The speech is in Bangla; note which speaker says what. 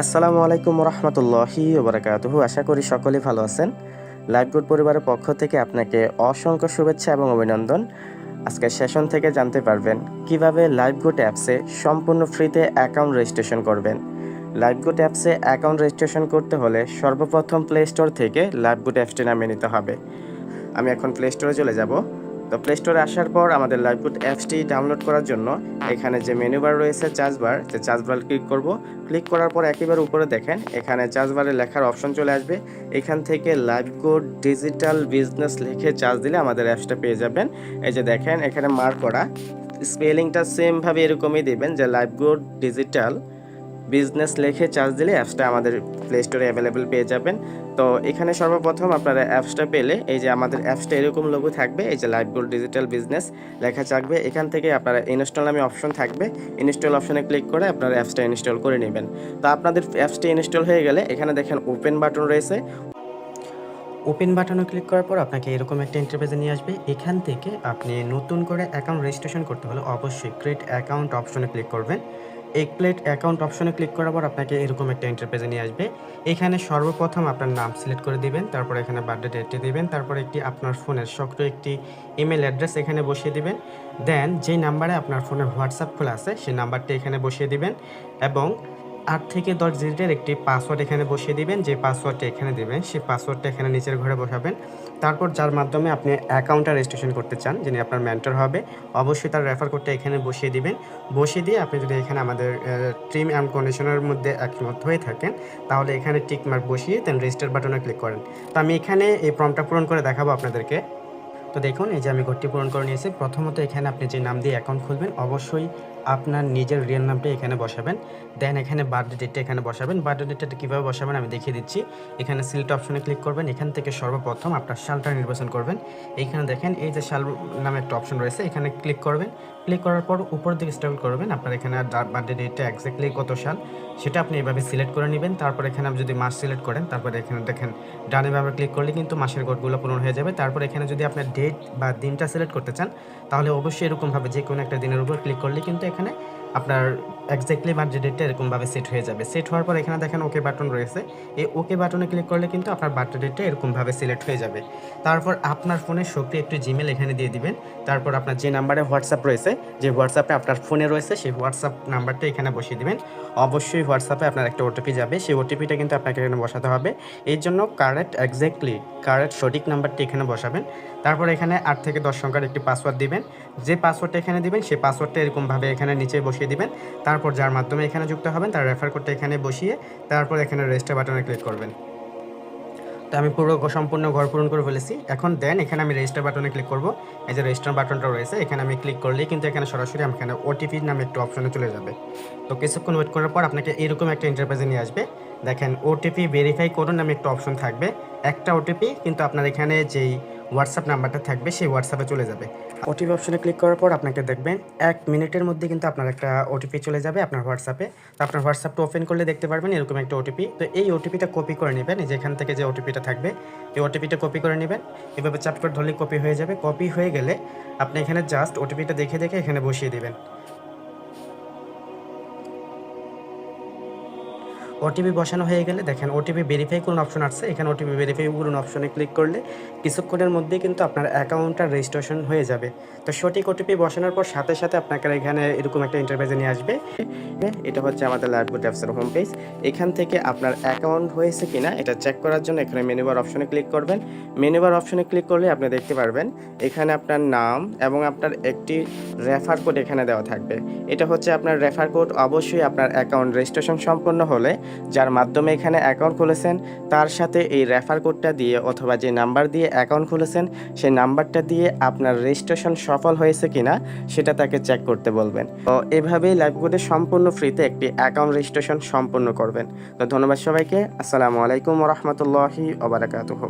Speaker 1: আসসালামু আলাইকুম রহমতুল্লাহি ওবরাকাতুহু। আশা করি সকলেই ভালো আছেন। লাইফগুড পরিবারের পক্ষ থেকে আপনাকে অসংখ্য শুভেচ্ছা এবং অভিনন্দন। আজকের সেশন থেকে জানতে পারবেন কিভাবে লাইফগুড অ্যাপসে সম্পূর্ণ ফ্রিতে অ্যাকাউন্ট রেজিস্ট্রেশন করবেন। লাইফগুড অ্যাপসে অ্যাকাউন্ট রেজিস্ট্রেশন করতে হলে সর্বপ্রথম প্লে স্টোর থেকে লাইফগুড অ্যাপসটি নামিয়ে নিতে হবে। আমি এখন প্লে স্টোরে চলে যাব। তো প্লে স্টোরে আসার পর আমাদের লাইফগুড অ্যাপসটি ডাউনলোড করার জন্য এখানে যে মেনু বার রয়েছে চার্জ বার, যে চার্জ বার ক্লিক করব। ক্লিক করার পর একেবারে উপরে দেখেন এখানে চার্জ বারে লেখার অপশন চলে আসবে। এখান থেকে লাইফগুড ডিজিটাল বিজনেস লিখে চার্জ দিলে আমাদের অ্যাপসটা পেয়ে যাবেন। এই যে দেখেন এখানে মার্ক করা, স্পেলিংটা সেমভাবে এরকমই দেবেন যে লাইফগুড ডিজিটাল বিজনেস লিখে চার্জ দিলে অ্যাপসটা আমাদের প্লে স্টোরে অ্যাভেলেবেল পেয়ে যাবেন। তো এখানে সর্বপ্রথম আপনারা অ্যাপসটা পেলে এই যে আমাদের অ্যাপসটা এরকম লোগো থাকবে, এই যে লাইফগুড ডিজিটাল বিজনেস লেখা থাকবে। এখান থেকে আপনারা ইনস্টল নামে অপশন থাকবে, ইনস্টল অপশনে ক্লিক করে আপনারা অ্যাপসটা ইনস্টল করে নেবেন। তো আপনাদের অ্যাপসটি ইনস্টল হয়ে গেলে এখানে দেখেন ওপেন বাটন রয়েছে। ওপেন বাটনে ক্লিক করার পর আপনাকে এরকম একটা ইন্টারফেসে নিয়ে আসবে। এখান থেকে আপনি নতুন করে অ্যাকাউন্ট রেজিস্ট্রেশন করতে হলে অবশ্যই ক্রিয়েট অ্যাকাউন্ট অপশনে ক্লিক করবেন। এই ক্রিয়েট অ্যাকাউন্ট অপশনে ক্লিক করার পর আপনাকে এরকম একটা ইন্টারফেসে নিয়ে আসবে। এখানে সর্বপ্রথম আপনার নাম সিলেক্ট করে দিবেন, তারপর এখানে বার্থডে ডেটটি দিবেন, তারপর একটি আপনার ফোনের সক্রিয় একটি ইমেল অ্যাড্রেস এখানে বসিয়ে দিবেন। দেন যেই নাম্বারে আপনার ফোনে হোয়াটসঅ্যাপ খোলা আছে সেই নাম্বারটি এখানে বসিয়ে দিবেন এবং 8 থেকে 10 ডিজিটের একটি পাসওয়ার্ড এখানে বসিয়ে দিবেন। যে পাসওয়ার্ডটা এখানে দিবেন সেই পাসওয়ার্ডটা এখানে নিচের ঘরে বসাবেন। তারপর যার মাধ্যমে আপনি অ্যাকাউন্টটা রেজিস্ট্রেশন করতে চান, যিনি আপনার মেন্টর হবে, অবশ্যই তার রেফার কোডটা এখানে বসিয়ে দিবেন। বসিয়ে দিয়ে আপনি যদি এখানে আমাদের টার্ম অ্যান্ড কন্ডিশনের মধ্যে একমত হয়ে থাকেন তাহলে এখানে টিক মার্ক বসিয়ে দেন রেজিস্টার বাটনে ক্লিক করেন। তো আমি এখানে এই ফর্মটা পূরণ করে দেখাবো আপনাদেরকে। তো দেখুন এই যে আমি ঘরটি পূরণ করে নিয়েছি। প্রথমত এখানে আপনি যে নাম দিয়ে অ্যাকাউন্ট খুলবেন অবশ্যই আপনার নিজের রিয়েল নামটা এখানে বসাবেন। দেন এখানে বার্থডে ডেটটা এখানে বসাবেন। বার্থডে ডেটটা কীভাবে বসাবেন আমি দেখিয়ে দিচ্ছি। এখানে সিলেক্ট অপশনে ক্লিক করবেন। এখান থেকে সর্বপ্রথম আপনার সালটা নির্বাচন করবেন। এইখানে দেখেন এই যে সাল নামে একটা অপশন রয়েছে, এখানে ক্লিক করবেন। ক্লিক করার পর উপরের দিকে স্ক্রল করবেন। আপনার এখানে বার্থডে ডেটটা এক্স্যাক্টলি কত সাল সেটা আপনি এভাবে সিলেক্ট করে নেবেন। তারপর এখানে যদি মাস সিলেক্ট করেন তারপরে এখানে দেখেন ডানে বামে ক্লিক করলে কিন্তু মাসের কোডগুলো পূরণ হয়ে যাবে। তারপর এখানে যদি আপনার ডেট বা দিনটা সিলেক্ট করতে চান তাহলে অবশ্যই এরকমভাবে যে কোনো একটা দিনের উপর ক্লিক করলে কিন্তু এখানে আপনার এক্স্যাক্টলি বার্থডে ডেটটা এরকমভাবে সেট হয়ে যাবে। সেট হওয়ার পর এখানে দেখেন ওকে বাটন রয়েছে, এই ওকে বাটনে ক্লিক করলে কিন্তু আপনার বার্থডে ডেটটা এরকমভাবে সিলেক্ট হয়ে যাবে। তারপর আপনার ফোনে সক্রিয় একটি জিমেল এখানে দিয়ে দিবেন। তারপর আপনার যে নাম্বারে হোয়াটসঅ্যাপ রয়েছে, যে হোয়াটসঅ্যাপে আপনার ফোনে রয়েছে সেই হোয়াটসঅ্যাপ নাম্বারটা এখানে বসিয়ে দিবেন। অবশ্যই হোয়াটসঅ্যাপে আপনার একটা ওটিপি যাবে, সেই ওটিপিটা কিন্তু আপনাকে এখানে বসাতে হবে। এই জন্য কারেক্ট সঠিক নাম্বারটি এখানে বসাবেন। তারপর এখানে 8 থেকে 10 সংখ্যার একটি পাসওয়ার্ড দিবেন। যে পাসওয়ার্ডটা এখানে দিবেন সেই পাসওয়ার্ডটা এরকমভাবে এখানে নিচে বসিয়ে দিবেন। তারপর যার মাধ্যমে এখানে যুক্ত হবেন তার রেফার কোডটা এখানে বসিয়ে তারপর এখানে রেজিস্টার বাটনে ক্লিক করবেন। তো আমি সম্পূর্ণ ঘর পূরণ করে ফেলেছি। এখন দেন এখানে আমি রেজিস্টার বাটনে ক্লিক করব। এই যে রেজিস্টার বাটনটা রয়েছে এখানে আমি ক্লিক করলেই কিন্তু এখানে সরাসরি আমি এখানে ওটিপি নামে একটা অপশনে চলে যাবে। তো কিছুক্ষণ ওয়েট করার পর আপনাকে এরকম একটা ইন্টারফেসে নিয়ে আসবে। দেখেন ওটিপি ভেরিফাই করুন নামে একটা অপশন থাকবে। একটা ওটিপি কিন্তু আপনার এখানে যেই হোয়াটসঅ্যাপ নাম্বারটা থাকবে সেই হোয়াটসঅ্যাপে চলে যাবে। ওটিপি অপশনে ক্লিক করার পর আপনাকে দেখবেন 1 মিনিটের মধ্যে কিন্তু আপনার একটা ওটিপি চলে যাবে আপনার হোয়াটসঅ্যাপে। তো আপনার হোয়াটসঅ্যাপটা ওপেন করলে দেখতে পারবেন এরকম একটা ওটিপি। তো এই ওটিপিটা কপি করে নেবেন, এই যে এখান থেকে যে ওটিপিটা থাকবে এই ওটিপিটা কপি করে নেবেন। এভাবে চাপ করে ধরলে কপি হয়ে যাবে। কপি হয়ে গেলে আপনি এখানে জাস্ট ওটিপিটা দেখে দেখে এখানে বসিয়ে দিবেন। ওটিপি বসানো হয়ে গেলে দেখেন ওটিপি ভেরিফাই করুন অপশন আসছে, এখানে ওটিপি ভেরিফাই করুন অপশনে ক্লিক করলে কিছুক্ষণের মধ্যেই কিন্তু আপনার অ্যাকাউন্টটা রেজিস্ট্রেশন হয়ে যাবে। তো সঠিক ওটিপি বসানোর পর সাথে সাথে আপনাকে এখানে এরকম একটা ইন্টারফেসে নিয়ে আসবে। এটা হচ্ছে আমাদের লাইফগুড অ্যাপসের হোম পেজ। এখান থেকে আপনার অ্যাকাউন্ট হয়েছে কিনা এটা চেক করার জন্য এখানে মেনুবার অপশনে ক্লিক করবেন। মেনুবার অপশনে ক্লিক করলে আপনি দেখতে পারবেন এখানে আপনার নাম এবং আপনার একটি রেফার কোড এখানে দেওয়া থাকবে। এটা হচ্ছে আপনার রেফার কোড। অবশ্যই আপনার অ্যাকাউন্ট রেজিস্ট্রেশন সম্পন্ন হলে যার মাধ্যমে এখানে অ্যাকাউন্ট খুলেছেন তার সাথে এই রেফার কোডটা দিয়ে অথবা যে নাম্বার দিয়ে অ্যাকাউন্ট খুলেছেন সেই নাম্বারটা দিয়ে আপনার রেজিস্ট্রেশন সফল হয়েছে কিনা সেটা তাকে চেক করতে বলবেন। তো এভাবেই লাইফগুডে সম্পূর্ণ ফ্রিতে একটি অ্যাকাউন্ট রেজিস্ট্রেশন সম্পন্ন করবেন। তো ধন্যবাদ সবাইকে। আসসালামু আলাইকুম রহমতুল্লাহি ওয়া বারাকাতুহু।